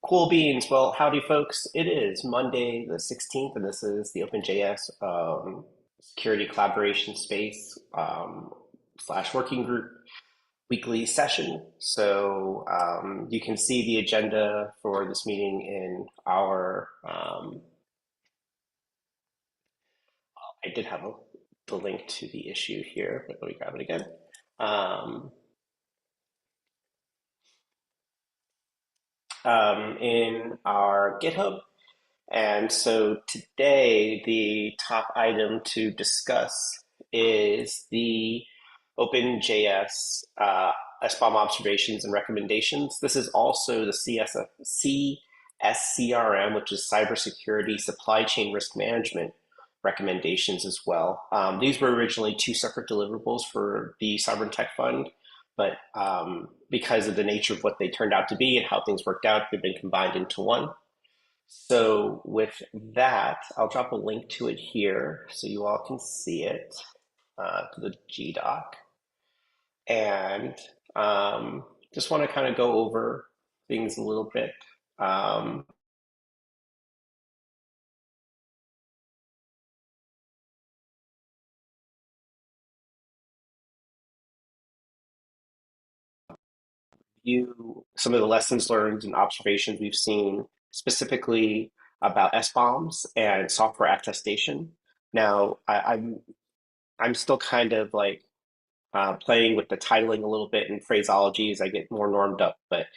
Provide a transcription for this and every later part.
Cool beans. Well, howdy, folks. It is Monday the 16th, and this is the OpenJS Security Collaboration Space slash working group weekly session. So you can see the agenda for this meeting in our, I did have the link to the issue here, but let me grab it again. Um, in our GitHub. And so today, the top item to discuss is the OpenJS SBOM observations and recommendations. This is also the CSCRM, which is Cybersecurity Supply Chain Risk Management recommendations as well. These were originally two separate deliverables for the Sovereign Tech Fund, but because of the nature of what they turned out to be and how things worked out, they've been combined into one. So with that, I'll drop a link to it here so you all can see it, to the GDoc. And just want to kind of go over things a little bit. Some of the lessons learned and observations we've seen specifically about SBOMs and software attestation. Now, I'm still kind of like playing with the titling a little bit and phraseology as I get more normed up. But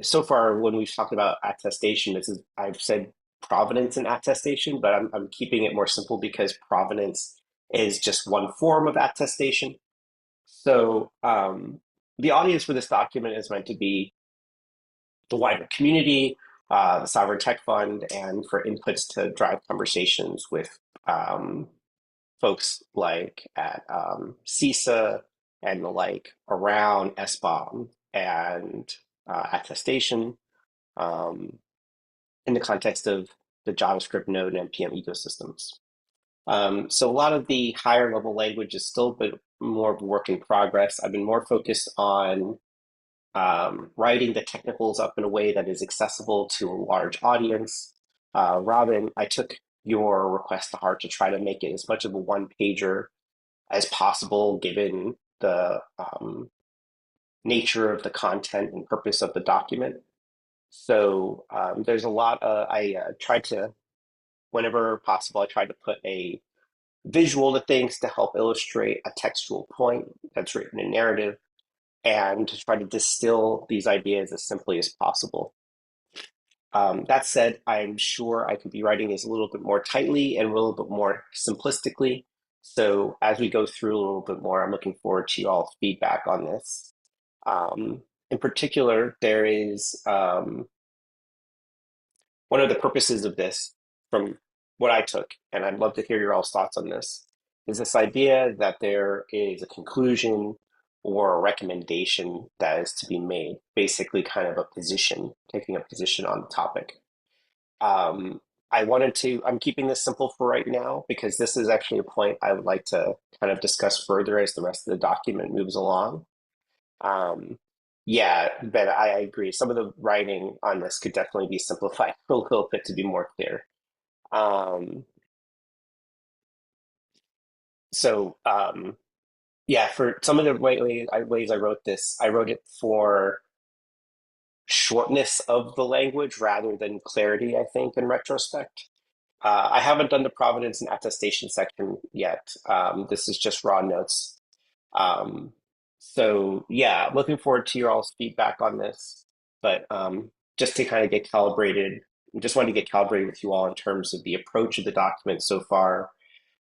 so far, when we've talked about attestation, I've said provenance and attestation, but I'm keeping it more simple because provenance is just one form of attestation. So the audience for this document is meant to be the wider community, the Sovereign Tech Fund, and for inputs to drive conversations with folks like at CISA and the like around SBOM and attestation in the context of the JavaScript Node and NPM ecosystems. So a lot of the higher level language is still a bit more of a work in progress. I've been more focused on writing the technicals up in a way that is accessible to a large audience. Robin, I took your request to heart to try to make it as much of a one pager as possible, given the nature of the content and purpose of the document. So there's a lot. I tried to, whenever possible, I tried to put a visual to things to help illustrate a textual point that's written in narrative and to try to distill these ideas as simply as possible. That said, I'm sure I could be writing these a little bit more tightly and a little bit more simplistically. So as we go through a little bit more, I'm looking forward to y'all's feedback on this. In particular, there is one of the purposes of this, from what I took, and I'd love to hear your all's thoughts on this, is this idea that there is a conclusion or a recommendation that is to be made, basically kind of a position, taking a position on the topic. I'm keeping this simple for right now because this is actually a point I would like to kind of discuss further as the rest of the document moves along. Um, yeah, Ben, I agree. Some of the writing on this could definitely be simplified a little bit to be more clear. Um, so yeah, for some of the ways I wrote this, I wrote it for shortness of the language rather than clarity, I think, in retrospect. I haven't done the provenance and attestation section yet. This is just raw notes. Um, so yeah, looking forward to your all's feedback on this. But just to kind of get calibrated, just wanted to get calibrated with you all in terms of the approach of the document so far.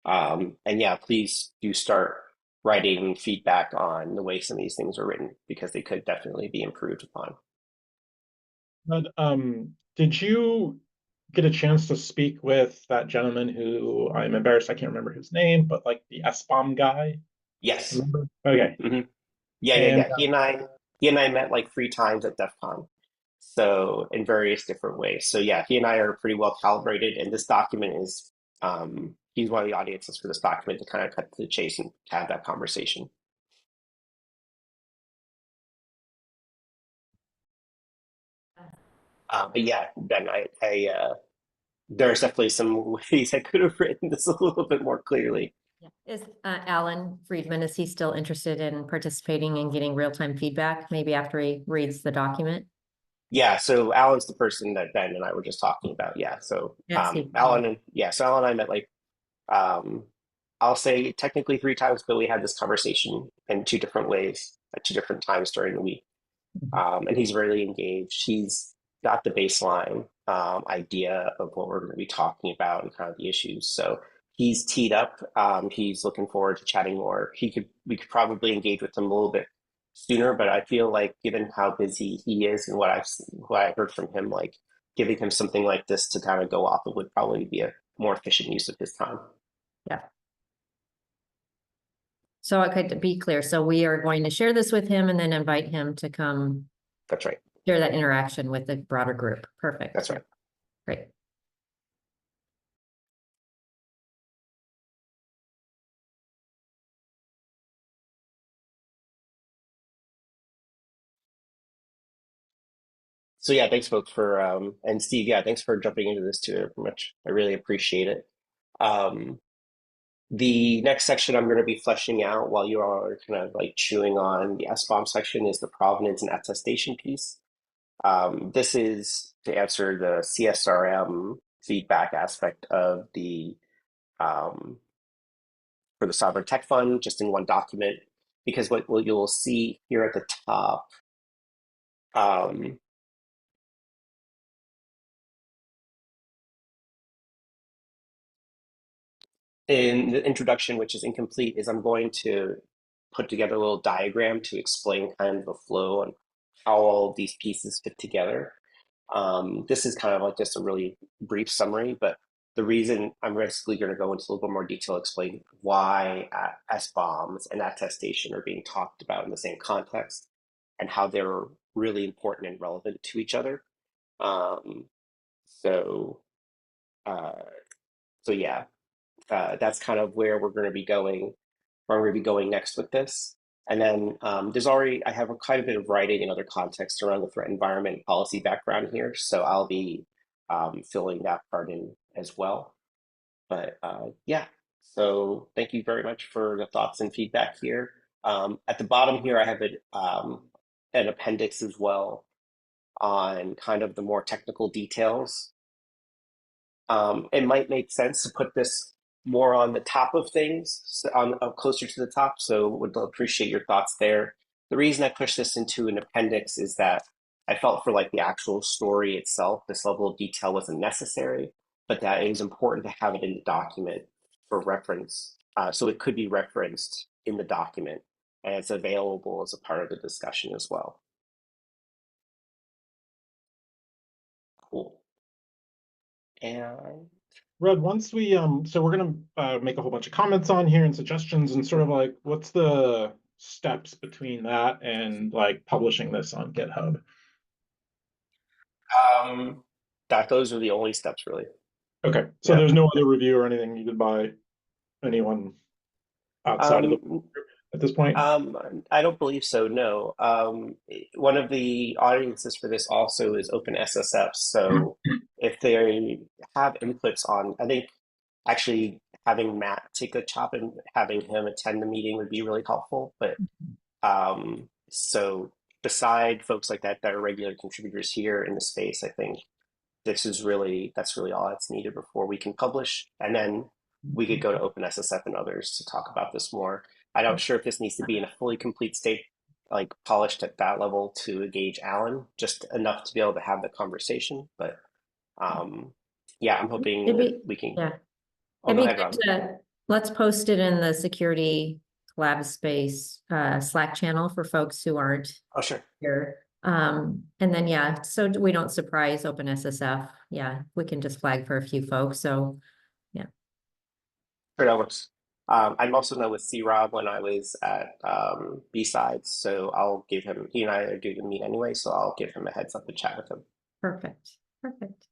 And yeah, please do start writing feedback on the way some of these things are written because they could definitely be improved upon. But did you get a chance to speak with that gentleman who I'm embarrassed I can't remember his name, but like the S-bomb guy? Yes. Remember? Okay. Hmm. Yeah, yeah, And yeah. He and I met like 3 times at DEF CON. So in various different ways. So yeah, he and I are pretty well calibrated, and this document is he's one of the audiences for this document to kind of cut to the chase and have that conversation. But yeah, Ben, there's definitely some ways I could have written this a little bit more clearly. Yeah. Is Alan Friedman, is he still interested in participating and getting real-time feedback, maybe after he reads the document? Yeah, so Alan's the person that Ben and I were just talking about. Yeah, so That's Steve. Alan and I met like um, I'll say technically 3 times, but we had this conversation in 2 different ways at 2 different times during the week. And he's really engaged. He's got the baseline idea of what we're going to be talking about and kind of the issues. So he's teed up. He's looking forward to chatting more. We could probably engage with him a little bit sooner, but I feel like given how busy he is and what I heard from him, like giving him something like this to kind of go off of would probably be a more efficient use of his time. Yeah. So I could be clear. So we are going to share this with him and then invite him to come That's right. share that interaction with the broader group. Perfect. That's right. Great. So yeah, thanks folks for and Steve, yeah, thanks for jumping into this too. Very much. I really appreciate it. Um, the next section I'm going to be fleshing out while you all are kind of like chewing on the SBOM section is the provenance and attestation piece. This is to answer the CSRM feedback aspect of the um, for the Sovereign Tech Fund, just in one document. Because what you'll see here at the top, um, in the introduction, which is incomplete, is I'm going to put together a little diagram to explain kind of the flow and how all of these pieces fit together. This is kind of like just a really brief summary, but the reason I'm basically going to go into a little bit more detail, explain why SBOMs and attestation are being talked about in the same context and how they're really important and relevant to each other. Um, so, uh, so yeah, that's kind of where we're going to be going, where I'm going to be going next with this. And then I have a quite a bit of writing and other context around the threat environment and policy background here. So I'll be filling that part in as well. But yeah, so thank you very much for the thoughts and feedback here. At the bottom here, I have an appendix as well on kind of the more technical details. It might make sense to put this more on the top of things, on closer to the top. So would appreciate your thoughts there. The reason I pushed this into an appendix is that I felt for like the actual story itself, this level of detail wasn't necessary, but that it is important to have it in the document for reference. So it could be referenced in the document and it's available as a part of the discussion as well. Cool. And Red, once we so we're gonna make a whole bunch of comments on here and suggestions and sort of like what's the steps between that and like publishing this on GitHub? um, that those are the only steps really. Okay, so Yeah. there's no other review or anything needed by anyone outside of the Um, group at this point? I don't believe so, no. One of the audiences for this also is OpenSSF. So if they have inputs on, I think actually having Matt take a chop and having him attend the meeting would be really helpful. But so beside folks like that are regular contributors here in the space, I think that's really all that's needed before we can publish. And then we could go to OpenSSF and others to talk about this more. I'm not sure if this needs to be in a fully complete state, like polished at that level to engage Alan, just enough to be able to have the conversation. But yeah, I'm hoping It'd that be, we can. yeah, Oh, it'd go be ahead, good Rob. to, let's post it in the security collab space Slack channel for folks who aren't Oh, sure. here. And then, yeah, so we don't surprise OpenSSF. Yeah, we can just flag for a few folks. So, yeah, Sure, that works. I'm also know with C Rob when I was at B-Sides, so I'll give him, he and I are doing a meet anyway, so I'll give him a heads up and chat with him. perfect. Perfect.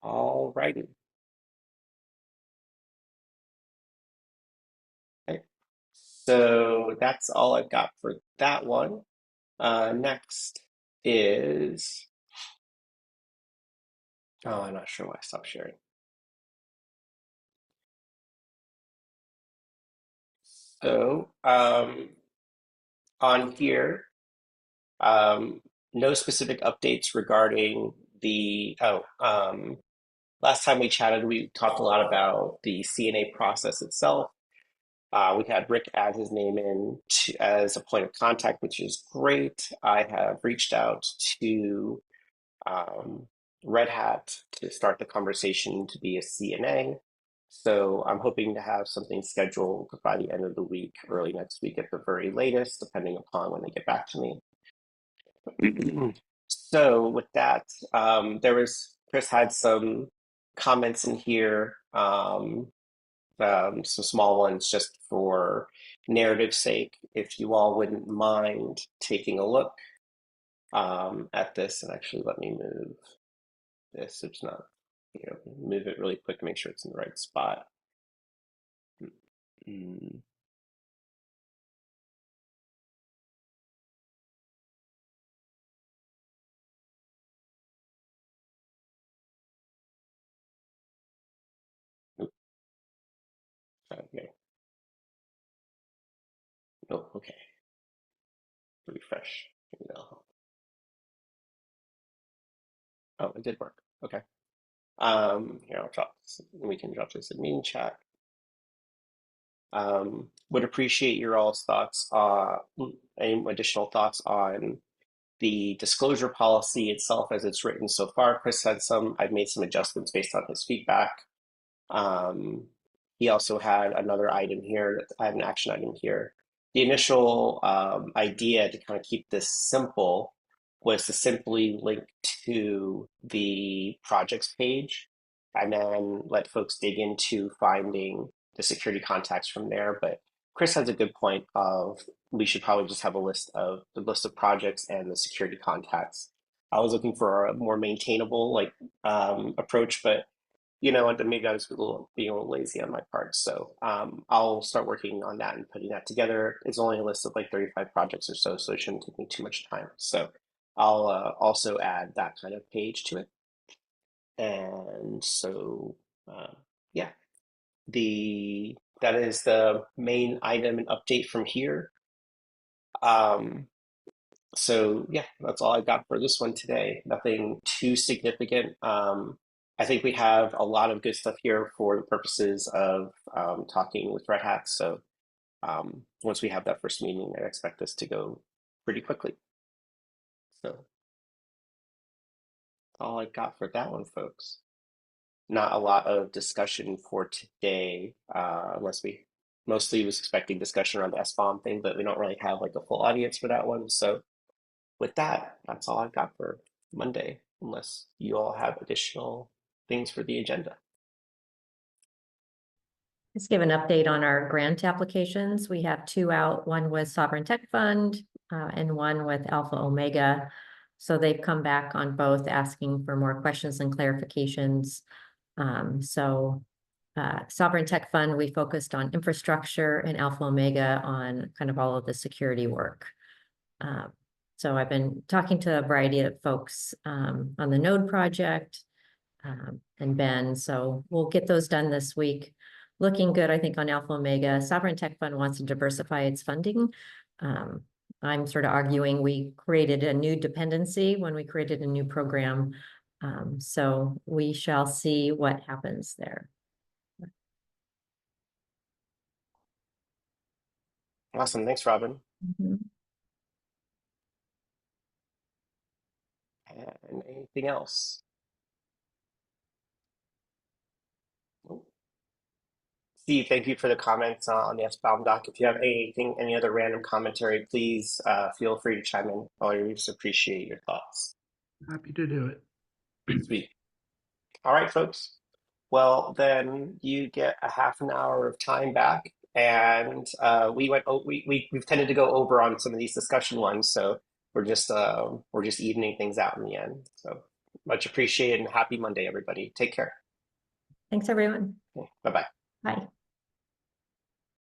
All righty. Okay. So that's all I've got for that one. Next. is, oh, I'm not sure why I stopped sharing. So on here, um, no specific updates regarding the, last time we chatted, we talked a lot about the CNA process itself. We had Rick add his name in as a point of contact, which is great. I have reached out to um, Red Hat to start the conversation to be a CNA. So I'm hoping to have something scheduled by the end of the week, early next week at the very latest, depending upon when they get back to me. So with that, Chris had some comments in here, some small ones just for narrative sake. If you all wouldn't mind taking a look at this, and actually let me move this. It's not, move it really quick to make sure it's in the right spot. Mm. Oop, okay. Oh, okay. Refresh. Maybe that'll help. Oh, it did work. Okay. Here, I'll drop this. We can drop this in meeting chat. Would appreciate your all's thoughts, any additional thoughts on the disclosure policy itself as it's written so far. Chris had some, I've made some adjustments based on his feedback. Um, he also had another item here, I have an action item here. The initial idea to kind of keep this simple was to simply link to the projects page and then let folks dig into finding the security contacts from there. But Chris has a good point of we should probably just have a list of the list of projects and the security contacts. I was looking for a more maintainable approach, but maybe I was being a little lazy on my part. So I'll start working on that and putting that together. It's only a list of like 35 projects or so, so it shouldn't take me too much time. So I'll also add that kind of page to it. And so, yeah, that is the main item and update from here. So yeah, that's all I've got for this one today. Nothing too significant. I think we have a lot of good stuff here for the purposes of talking with Red Hat. So once we have that first meeting, I expect this to go pretty quickly. So that's all I got for that one, folks. Not a lot of discussion for today, unless we mostly was expecting discussion around the SBOM thing, but we don't really have like a full audience for that one. So with that, that's all I've got for Monday, unless you all have additional things for the agenda. Let's give an update on our grant applications. We have two out, one with Sovereign Tech Fund and one with Alpha Omega. So they've come back on both asking for more questions and clarifications. Sovereign Tech Fund, we focused on infrastructure, and Alpha Omega on kind of all of the security work. So I've been talking to a variety of folks on the Node project and Ben, so we'll get those done this week. Looking good, I think, on Alpha Omega. Sovereign Tech Fund wants to diversify its funding. I'm sort of arguing we created a new dependency when we created a new program. So we shall see what happens there. Awesome. Thanks, Robin. Mm-hmm. And anything else? Oh. Steve, thank you for the comments on the SBOM doc. If you have any other random commentary, please feel free to chime in. I always appreciate your thoughts. Happy to do it. Sweet. All right, folks. Well, then you get a half an hour of time back, and we've tended to go over on some of these discussion ones, so we're just evening things out in the end. So much appreciated and happy Monday, everybody. Take care. Thanks, everyone. Okay, bye-bye. Bye.